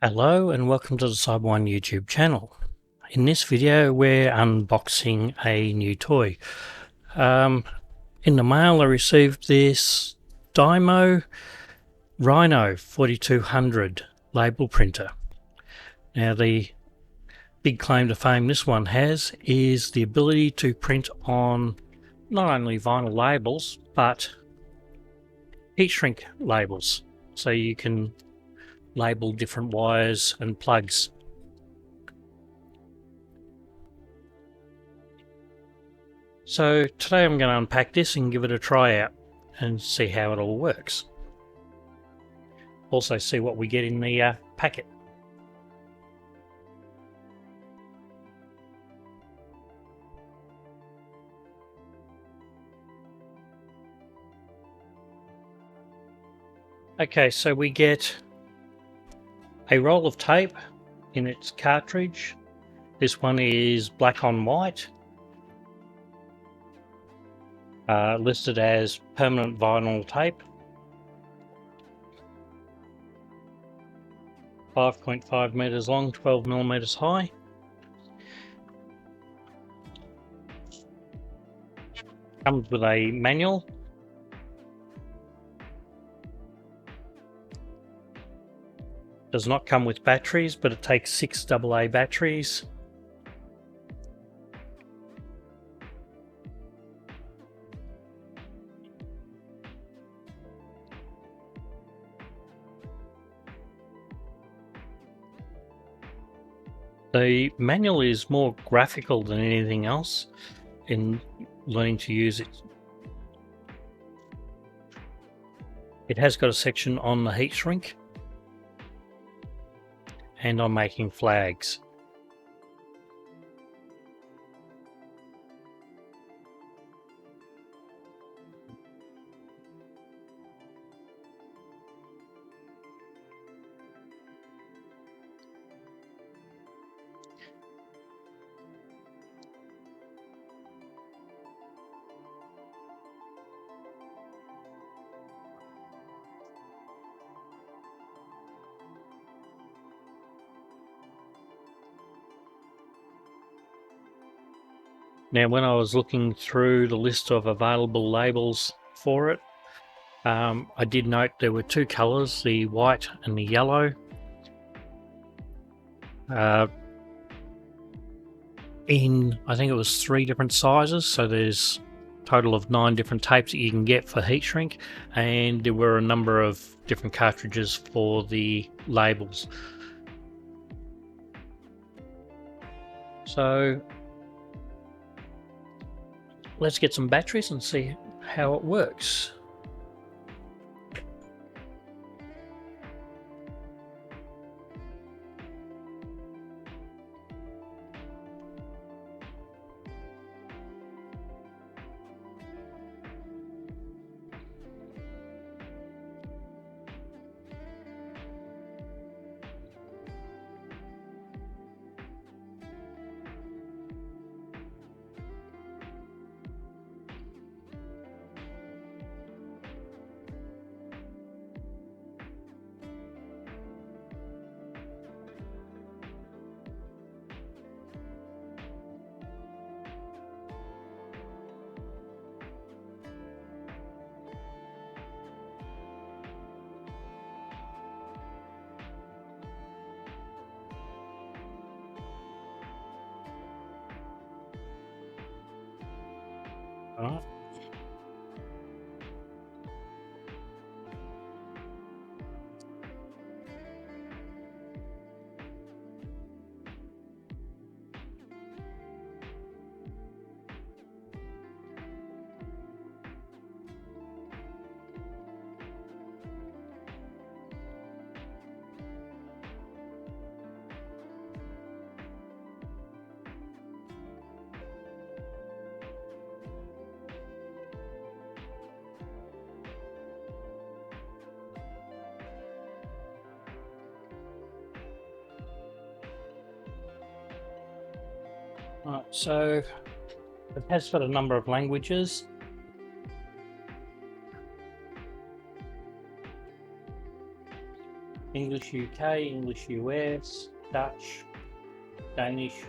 Hello and welcome to the Cyber1 YouTube channel. In this video we're unboxing a new toy. In the mail I received this Dymo Rhino 4200 label printer. Now the big claim to fame this one has is the ability to print on not only vinyl labels but heat shrink labels, so you can label different wires and plugs. So today I'm going to unpack this and give it a try out and see how it all works. Also see what we get in the packet. Okay, so we get a roll of tape in its cartridge. This one is black on white, listed as permanent vinyl tape, 5.5 meters long, 12 millimeters high. Comes with a manual. Does not come with batteries, but it takes 6 AA batteries. The manual is more graphical than anything else in learning to use it. It has got a section on the heat shrink and on making flags. Now, when I was looking through the list of available labels for it, I did note there were 2 colours, the white and the yellow. In, I think it was 3 different sizes, so there's a total of 9 different tapes that you can get for heat shrink, and there were a number of different cartridges for the labels. So let's get some batteries and see how it works. Alright. Right, so it has got a number of languages. English UK, English US, Dutch, Danish.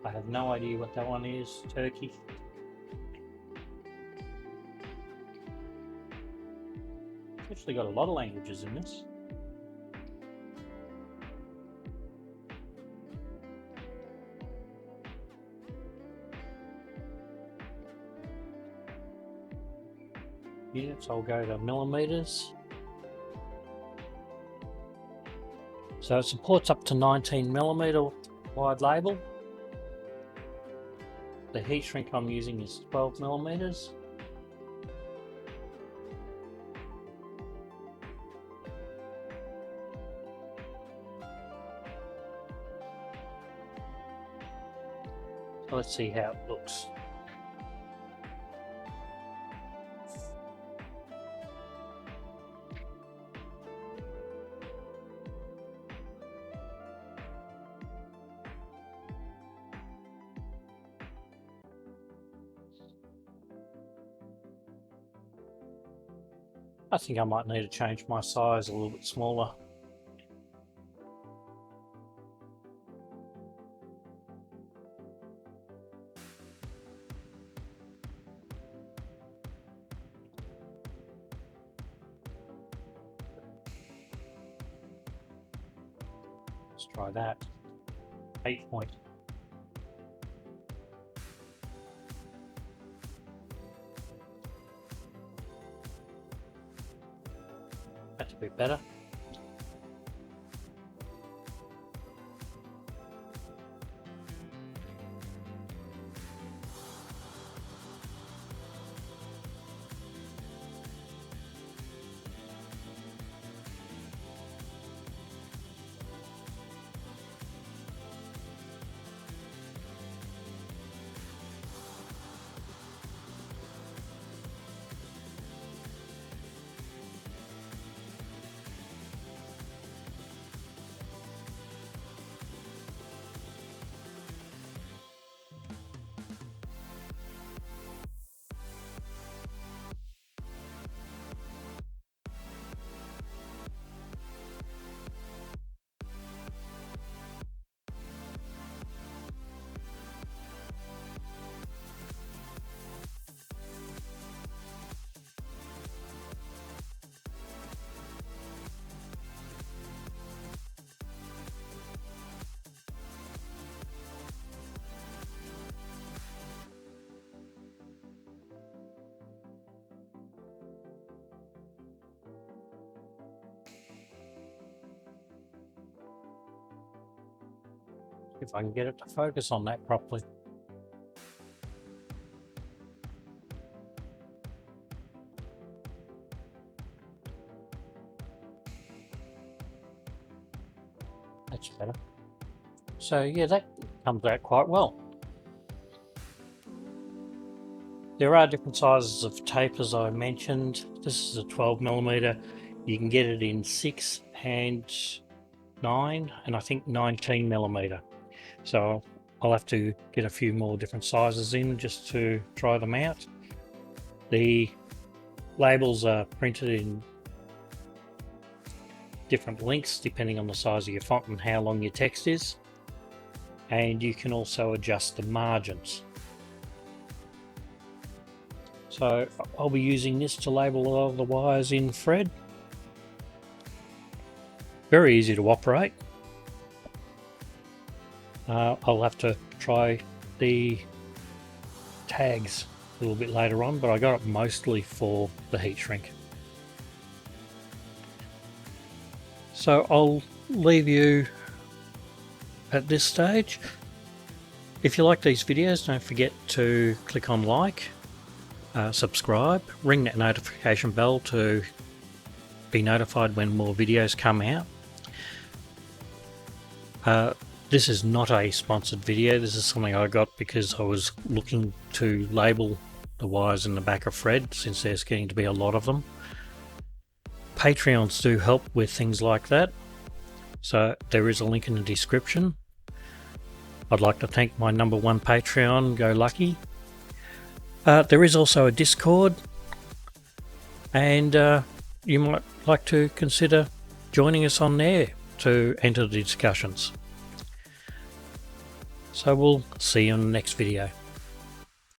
I have no idea what that one is. Turkey. Actually got a lot of languages in this. Units, I'll go to millimeters. So it supports up to 19mm wide label. The heat shrink I'm using is 12mm. So let's see how it looks. I think I might need to change my size a little bit smaller. Let's try that. 8 point. That's a bit better. If I can get it to focus on that properly. That's better. So yeah, that comes out quite well. There are different sizes of tape, as I mentioned. This is a 12mm. You can get it in 6 and 9, and I think 19mm. So I'll have to get a few more different sizes in just to try them out. The labels are printed in different lengths depending on the size of your font and how long your text is, and you can also adjust the margins. So I'll be using this to label all the wires in Fred. Very easy to operate. I'll have to try the tags a little bit later on, but I got it mostly for the heat shrink. So I'll leave you at this stage. If you like these videos, don't forget to click on like, subscribe, ring that notification bell to be notified when more videos come out. This is not a sponsored video. This is something I got because I was looking to label the wires in the back of Fred, since there's getting to be a lot of them. Patreons do help with things like that, so there is a link in the description. I'd like to thank my #1 Patreon, Go Lucky. There is also a Discord, and you might like to consider joining us on there to enter the discussions. So we'll see you in the next video.